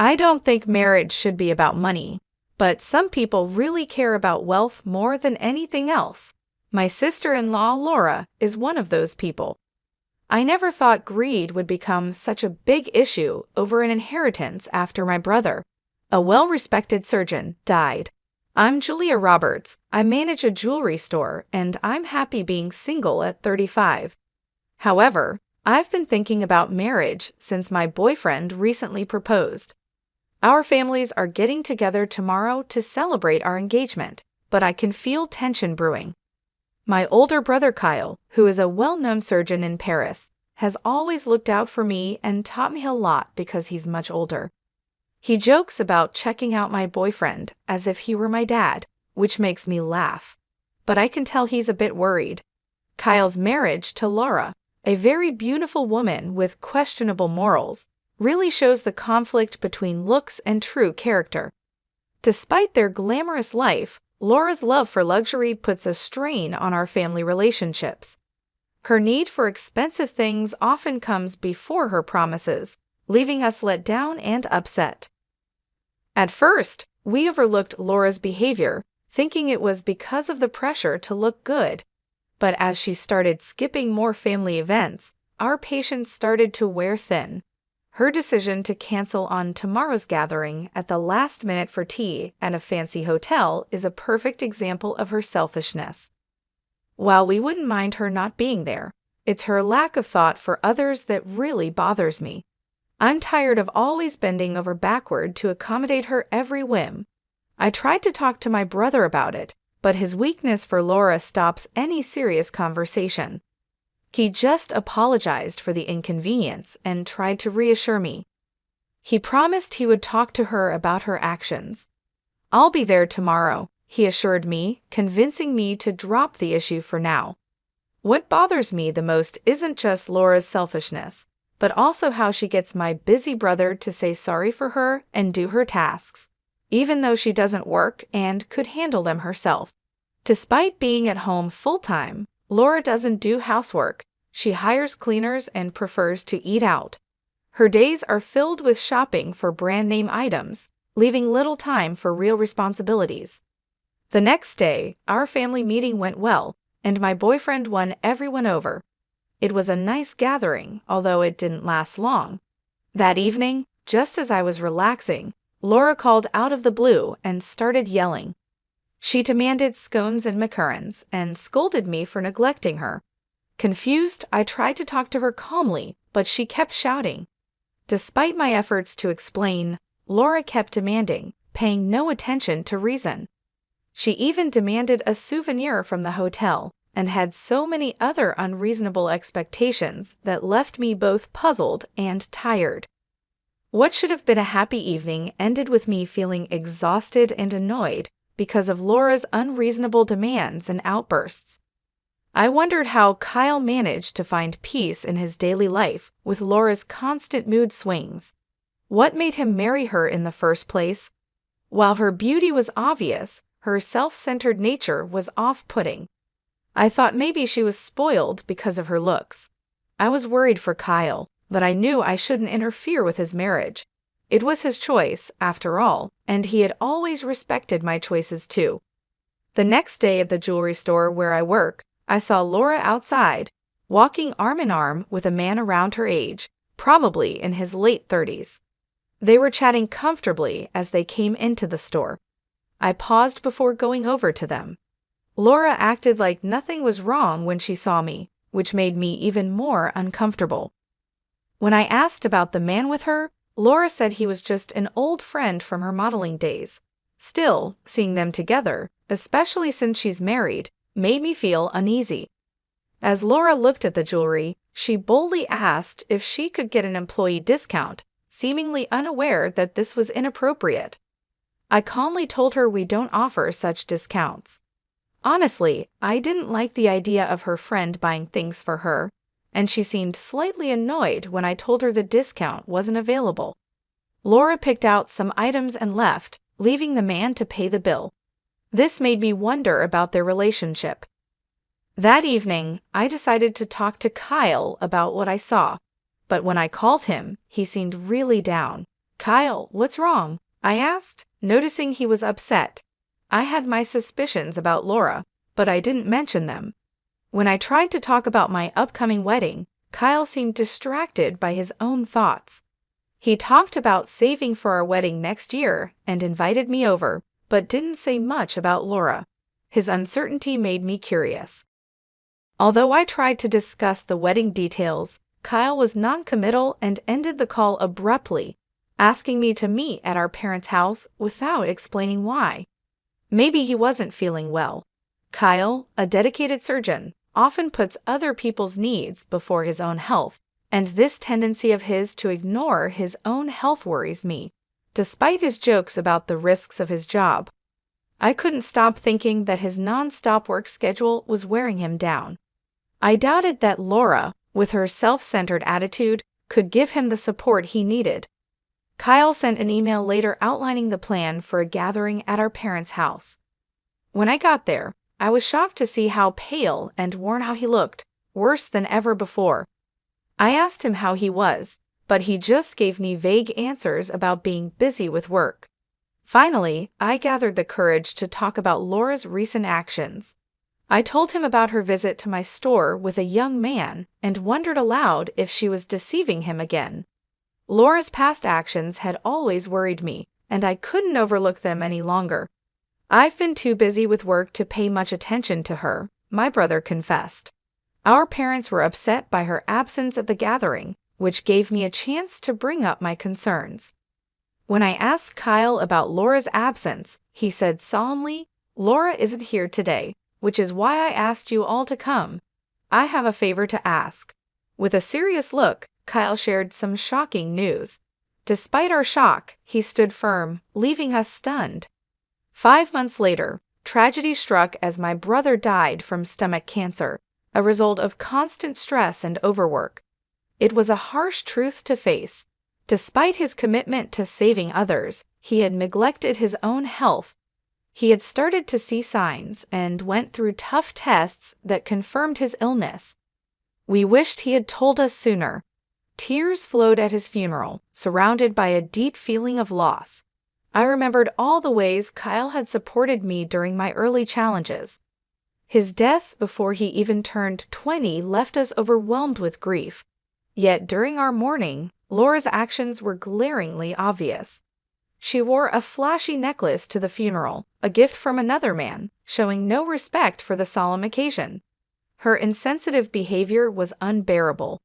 I don't think marriage should be about money, but some people really care about wealth more than anything else. My sister-in-law, Laura, is one of those people. I never thought greed would become such a big issue over an inheritance after my brother, a well-respected surgeon, died. I'm Julia Roberts. I manage a jewelry store, and I'm happy being single at 35. However, I've been thinking about marriage since my boyfriend recently proposed. Our families are getting together tomorrow to celebrate our engagement, but I can feel tension brewing. My older brother Kyle, who is a well-known surgeon in Paris, has always looked out for me and taught me a lot because he's much older. He jokes about checking out my boyfriend as if he were my dad, which makes me laugh. But I can tell he's a bit worried. Kyle's marriage to Laura, a very beautiful woman with questionable morals, really shows the conflict between looks and true character. Despite their glamorous life, Laura's love for luxury puts a strain on our family relationships. Her need for expensive things often comes before her promises, leaving us let down and upset. At first, we overlooked Laura's behavior, thinking it was because of the pressure to look good. But as she started skipping more family events, our patience started to wear thin. Her decision to cancel on tomorrow's gathering at the last minute for tea at a fancy hotel is a perfect example of her selfishness. While we wouldn't mind her not being there, it's her lack of thought for others that really bothers me. I'm tired of always bending over backward to accommodate her every whim. I tried to talk to my brother about it, but his weakness for Laura stops any serious conversation. He just apologized for the inconvenience and tried to reassure me. He promised he would talk to her about her actions. I'll be there tomorrow, he assured me, convincing me to drop the issue for now. What bothers me the most isn't just Laura's selfishness, but also how she gets my busy brother to say sorry for her and do her tasks, even though she doesn't work and could handle them herself. Despite being at home full-time, Laura doesn't do housework. She hires cleaners and prefers to eat out. Her days are filled with shopping for brand-name items, leaving little time for real responsibilities. The next day, our family meeting went well, and my boyfriend won everyone over. It was a nice gathering, although it didn't last long. That evening, just as I was relaxing, Laura called out of the blue and started yelling. She demanded scones and macarons and scolded me for neglecting her. Confused, I tried to talk to her calmly, but she kept shouting. Despite my efforts to explain, Laura kept demanding, paying no attention to reason. She even demanded a souvenir from the hotel and had so many other unreasonable expectations that left me both puzzled and tired. What should have been a happy evening ended with me feeling exhausted and annoyed because of Laura's unreasonable demands and outbursts. I wondered how Kyle managed to find peace in his daily life with Laura's constant mood swings. What made him marry her in the first place? While her beauty was obvious, her self-centered nature was off-putting. I thought maybe she was spoiled because of her looks. I was worried for Kyle, but I knew I shouldn't interfere with his marriage. It was his choice, after all, and he had always respected my choices too. The next day at the jewelry store where I work, I saw Laura outside, walking arm in arm with a man around her age, probably in his late 30s. They were chatting comfortably as they came into the store. I paused before going over to them. Laura acted like nothing was wrong when she saw me, which made me even more uncomfortable. When I asked about the man with her, Laura said he was just an old friend from her modeling days. Still, seeing them together, especially since she's married, made me feel uneasy. As Laura looked at the jewelry, she boldly asked if she could get an employee discount, seemingly unaware that this was inappropriate. I calmly told her we don't offer such discounts. Honestly, I didn't like the idea of her friend buying things for her, and she seemed slightly annoyed when I told her the discount wasn't available. Laura picked out some items and left, leaving the man to pay the bill. This made me wonder about their relationship. That evening, I decided to talk to Kyle about what I saw, but when I called him, he seemed really down, Kyle, what's wrong? I asked, noticing he was upset. I had my suspicions about Laura, but I didn't mention them. When I tried to talk about my upcoming wedding, Kyle seemed distracted by his own thoughts. He talked about saving for our wedding next year and invited me over, but didn't say much about Laura. His uncertainty made me curious. Although I tried to discuss the wedding details, Kyle was non-committal and ended the call abruptly, asking me to meet at our parents' house without explaining why. Maybe he wasn't feeling well. Kyle, a dedicated surgeon, often puts other people's needs before his own health, and this tendency of his to ignore his own health worries me, despite his jokes about the risks of his job. I couldn't stop thinking that his non-stop work schedule was wearing him down. I doubted that Laura, with her self-centered attitude, could give him the support he needed. Kyle sent an email later outlining the plan for a gathering at our parents' house. When I got there, I was shocked to see how pale and worn out he looked, worse than ever before. I asked him how he was, but he just gave me vague answers about being busy with work. Finally, I gathered the courage to talk about Laura's recent actions. I told him about her visit to my store with a young man and wondered aloud if she was deceiving him again. Laura's past actions had always worried me, and I couldn't overlook them any longer. I've been too busy with work to pay much attention to her, my brother confessed. Our parents were upset by her absence at the gathering, which gave me a chance to bring up my concerns. When I asked Kyle about Laura's absence, he said solemnly, "Laura isn't here today, which is why I asked you all to come. I have a favor to ask." With a serious look, Kyle shared some shocking news. Despite our shock, he stood firm, leaving us stunned. 5 months later, tragedy struck as my brother died from stomach cancer, a result of constant stress and overwork. It was a harsh truth to face. Despite his commitment to saving others, he had neglected his own health. He had started to see signs and went through tough tests that confirmed his illness. We wished he had told us sooner. Tears flowed at his funeral, surrounded by a deep feeling of loss. I remembered all the ways Kyle had supported me during my early challenges. His death before he even turned 20 left us overwhelmed with grief. Yet during our mourning, Laura's actions were glaringly obvious. She wore a flashy necklace to the funeral, a gift from another man, showing no respect for the solemn occasion. Her insensitive behavior was unbearable.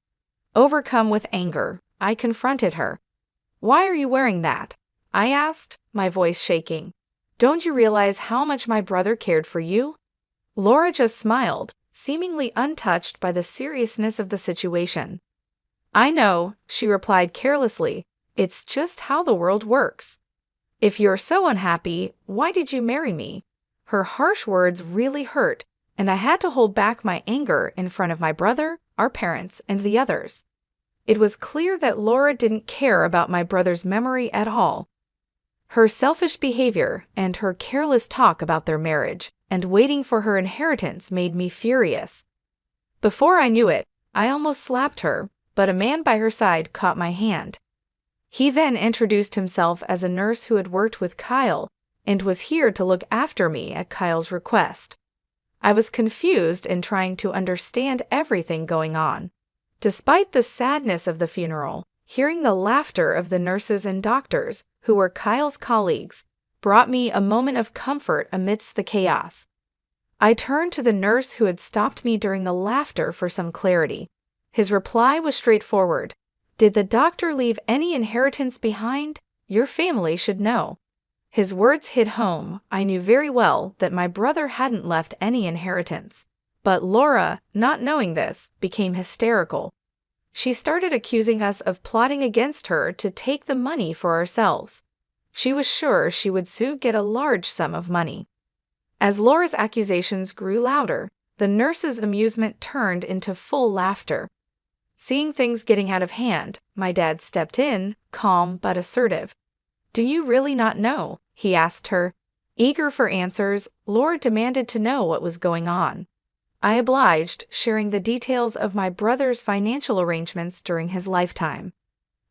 Overcome with anger, I confronted her. "Why are you wearing that?" I asked, my voice shaking. "Don't you realize how much my brother cared for you?" Laura just smiled, seemingly untouched by the seriousness of the situation. "I know," she replied carelessly. "It's just how the world works. If you're so unhappy, why did you marry me?" Her harsh words really hurt, and I had to hold back my anger in front of my brother, our parents, and the others. It was clear that Laura didn't care about my brother's memory at all. Her selfish behavior and her careless talk about their marriage and waiting for her inheritance made me furious. Before I knew it, I almost slapped her, but a man by her side caught my hand. He then introduced himself as a nurse who had worked with Kyle and was here to look after me at Kyle's request. I was confused and trying to understand everything going on. Despite the sadness of the funeral, hearing the laughter of the nurses and doctors, who were Kyle's colleagues, brought me a moment of comfort amidst the chaos. I turned to the nurse who had stopped me during the laughter for some clarity. His reply was straightforward. "Did the doctor leave any inheritance behind? Your family should know." His words hit home. I knew very well that my brother hadn't left any inheritance. But Laura, not knowing this, became hysterical. She started accusing us of plotting against her to take the money for ourselves. She was sure she would soon get a large sum of money. As Laura's accusations grew louder, the nurse's amusement turned into full laughter. Seeing things getting out of hand, my dad stepped in, calm but assertive. "Do you really not know?" he asked her. Eager for answers, Laura demanded to know what was going on. I obliged, sharing the details of my brother's financial arrangements during his lifetime.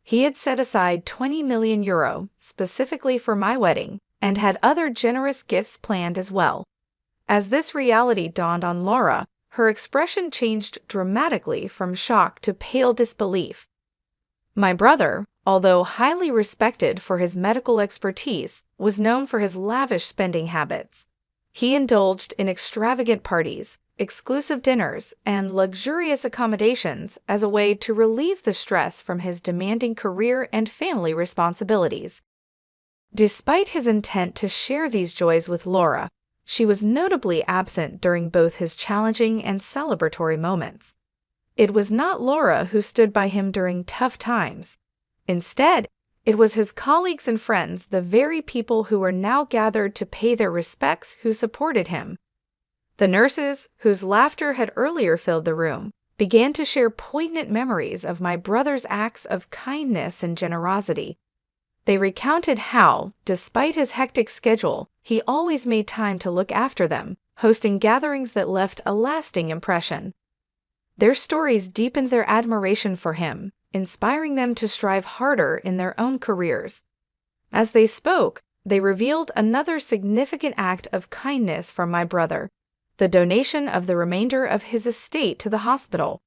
He had set aside €20 million specifically for my wedding and had other generous gifts planned as well. As this reality dawned on Laura, her expression changed dramatically from shock to pale disbelief. My brother, although highly respected for his medical expertise, was known for his lavish spending habits. He indulged in extravagant parties, exclusive dinners, and luxurious accommodations as a way to relieve the stress from his demanding career and family responsibilities. Despite his intent to share these joys with Laura, she was notably absent during both his challenging and celebratory moments. It was not Laura who stood by him during tough times. Instead, it was his colleagues and friends, the very people who were now gathered to pay their respects, who supported him. The nurses, whose laughter had earlier filled the room, began to share poignant memories of my brother's acts of kindness and generosity. They recounted how, despite his hectic schedule, he always made time to look after them, hosting gatherings that left a lasting impression. Their stories deepened their admiration for him, inspiring them to strive harder in their own careers. As they spoke, they revealed another significant act of kindness from my brother: the donation of the remainder of his estate to the hospital.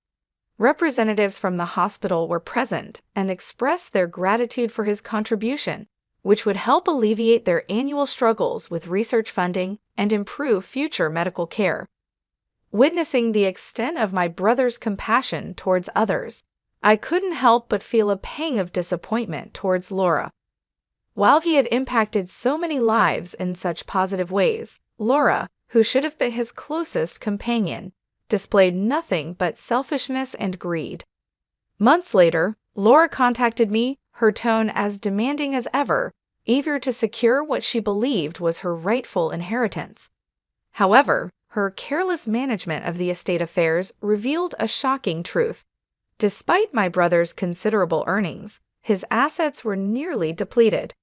Representatives from the hospital were present and expressed their gratitude for his contribution, which would help alleviate their annual struggles with research funding and improve future medical care. Witnessing the extent of my brother's compassion towards others, I couldn't help but feel a pang of disappointment towards Laura. While he had impacted so many lives in such positive ways, Laura, who should have been his closest companion, displayed nothing but selfishness and greed. Months later, Laura contacted me, her tone as demanding as ever, eager to secure what she believed was her rightful inheritance. However, her careless management of the estate affairs revealed a shocking truth. Despite my brother's considerable earnings, his assets were nearly depleted.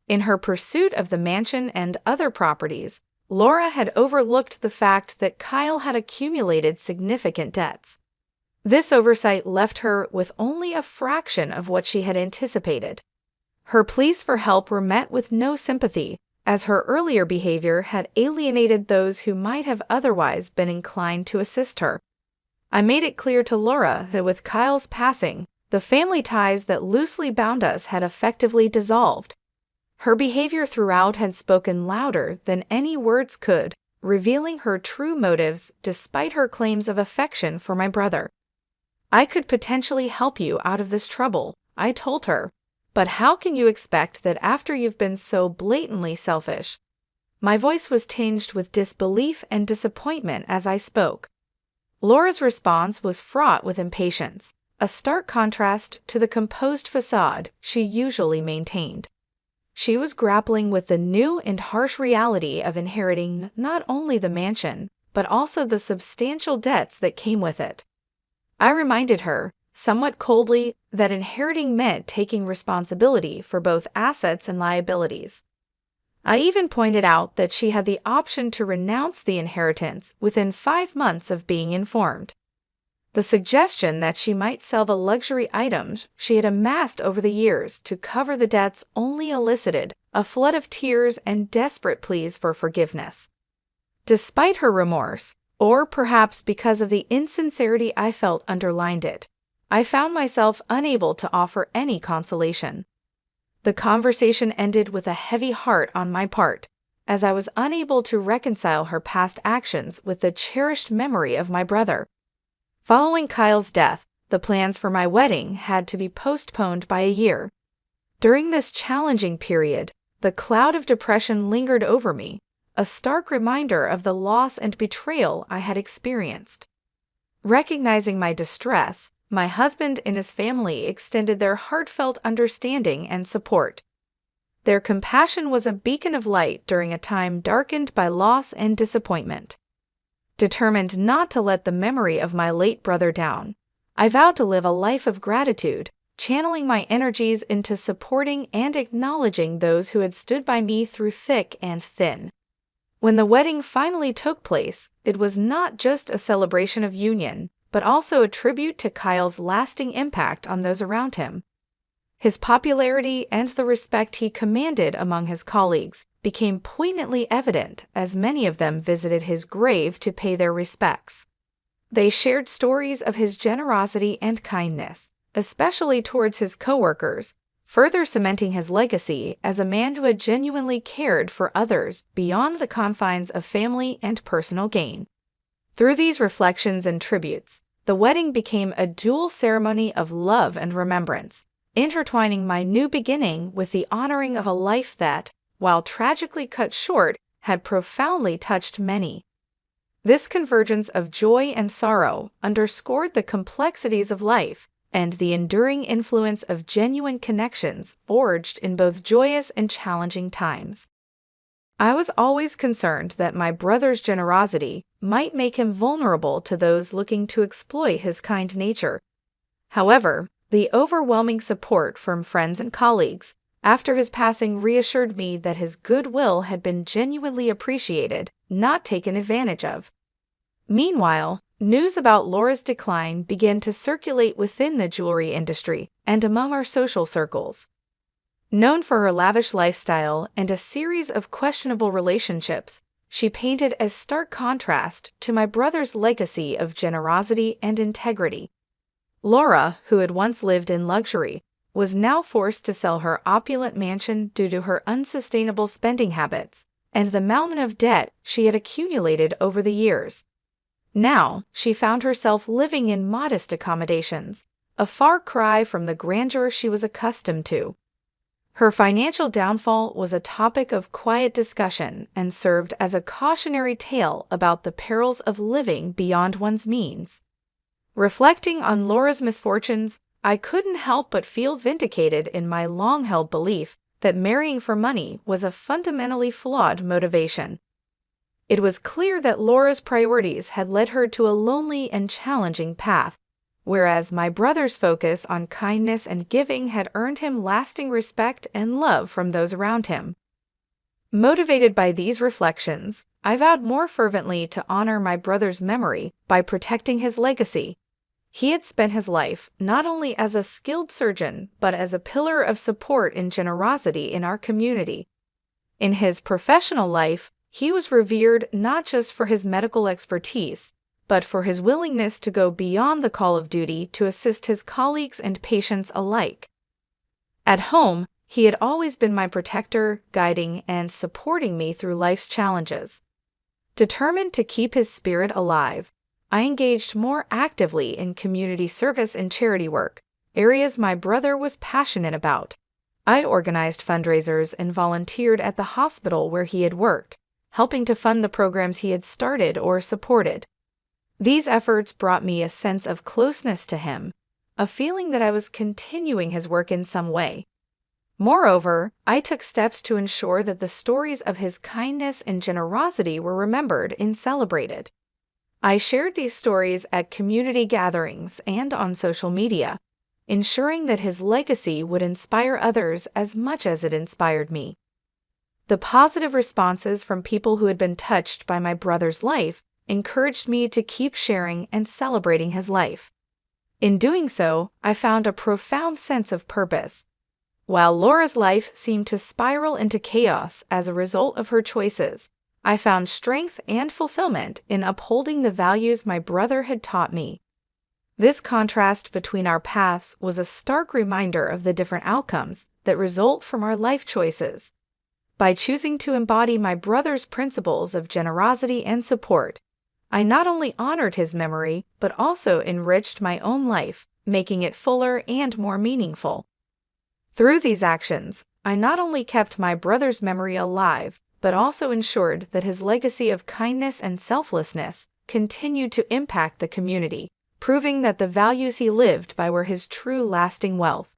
In her pursuit of the mansion and other properties, Laura had overlooked the fact that Kyle had accumulated significant debts. This oversight left her with only a fraction of what she had anticipated. Her pleas for help were met with no sympathy, as her earlier behavior had alienated those who might have otherwise been inclined to assist her. I made it clear to Laura that with Kyle's passing, the family ties that loosely bound us had effectively dissolved. Her behavior throughout had spoken louder than any words could, revealing her true motives despite her claims of affection for my brother. "I could potentially help you out of this trouble," I told her, "but how can you expect that after you've been so blatantly selfish?" My voice was tinged with disbelief and disappointment as I spoke. Laura's response was fraught with impatience, a stark contrast to the composed facade she usually maintained. She was grappling with the new and harsh reality of inheriting not only the mansion, but also the substantial debts that came with it. I reminded her, somewhat coldly, that inheriting meant taking responsibility for both assets and liabilities. I even pointed out that she had the option to renounce the inheritance within 5 months of being informed. The suggestion that she might sell the luxury items she had amassed over the years to cover the debts only elicited a flood of tears and desperate pleas for forgiveness. Despite her remorse, or perhaps because of the insincerity I felt underlined it, I found myself unable to offer any consolation. The conversation ended with a heavy heart on my part, as I was unable to reconcile her past actions with the cherished memory of my brother. Following Kyle's death, the plans for my wedding had to be postponed by a year. During this challenging period, the cloud of depression lingered over me, a stark reminder of the loss and betrayal I had experienced. Recognizing my distress, my husband and his family extended their heartfelt understanding and support. Their compassion was a beacon of light during a time darkened by loss and disappointment. Determined not to let the memory of my late brother down, I vowed to live a life of gratitude, channeling my energies into supporting and acknowledging those who had stood by me through thick and thin. When the wedding finally took place, it was not just a celebration of union, but also a tribute to Kyle's lasting impact on those around him. His popularity and the respect he commanded among his colleagues became poignantly evident as many of them visited his grave to pay their respects. They shared stories of his generosity and kindness, especially towards his coworkers, further cementing his legacy as a man who had genuinely cared for others beyond the confines of family and personal gain. Through these reflections and tributes, the wedding became a dual ceremony of love and remembrance, intertwining my new beginning with the honoring of a life that, while tragically cut short, had profoundly touched many. This convergence of joy and sorrow underscored the complexities of life and the enduring influence of genuine connections forged in both joyous and challenging times. I was always concerned that my brother's generosity might make him vulnerable to those looking to exploit his kind nature. However, the overwhelming support from friends and colleagues after his passing reassured me that his goodwill had been genuinely appreciated, not taken advantage of. Meanwhile, news about Laura's decline began to circulate within the jewelry industry and among our social circles. Known for her lavish lifestyle and a series of questionable relationships, she painted a stark contrast to my brother's legacy of generosity and integrity. Laura, who had once lived in luxury, was now forced to sell her opulent mansion due to her unsustainable spending habits and the mountain of debt she had accumulated over the years. Now, she found herself living in modest accommodations, a far cry from the grandeur she was accustomed to. Her financial downfall was a topic of quiet discussion and served as a cautionary tale about the perils of living beyond one's means. Reflecting on Laura's misfortunes, I couldn't help but feel vindicated in my long-held belief that marrying for money was a fundamentally flawed motivation. It was clear that Laura's priorities had led her to a lonely and challenging path, whereas my brother's focus on kindness and giving had earned him lasting respect and love from those around him. Motivated by these reflections, I vowed more fervently to honor my brother's memory by protecting his legacy. He had spent his life not only as a skilled surgeon, but as a pillar of support and generosity in our community. In his professional life, he was revered not just for his medical expertise, but for his willingness to go beyond the call of duty to assist his colleagues and patients alike. At home, he had always been my protector, guiding and supporting me through life's challenges. Determined to keep his spirit alive, I engaged more actively in community service and charity work, areas my brother was passionate about. I organized fundraisers and volunteered at the hospital where he had worked, helping to fund the programs he had started or supported. These efforts brought me a sense of closeness to him, a feeling that I was continuing his work in some way. Moreover, I took steps to ensure that the stories of his kindness and generosity were remembered and celebrated. I shared these stories at community gatherings and on social media, ensuring that his legacy would inspire others as much as it inspired me. The positive responses from people who had been touched by my brother's life encouraged me to keep sharing and celebrating his life. In doing so, I found a profound sense of purpose. While Laura's life seemed to spiral into chaos as a result of her choices, I found strength and fulfillment in upholding the values my brother had taught me. This contrast between our paths was a stark reminder of the different outcomes that result from our life choices. By choosing to embody my brother's principles of generosity and support, I not only honored his memory, but also enriched my own life, making it fuller and more meaningful. Through these actions, I not only kept my brother's memory alive, but also ensured that his legacy of kindness and selflessness continued to impact the community, proving that the values he lived by were his true lasting wealth.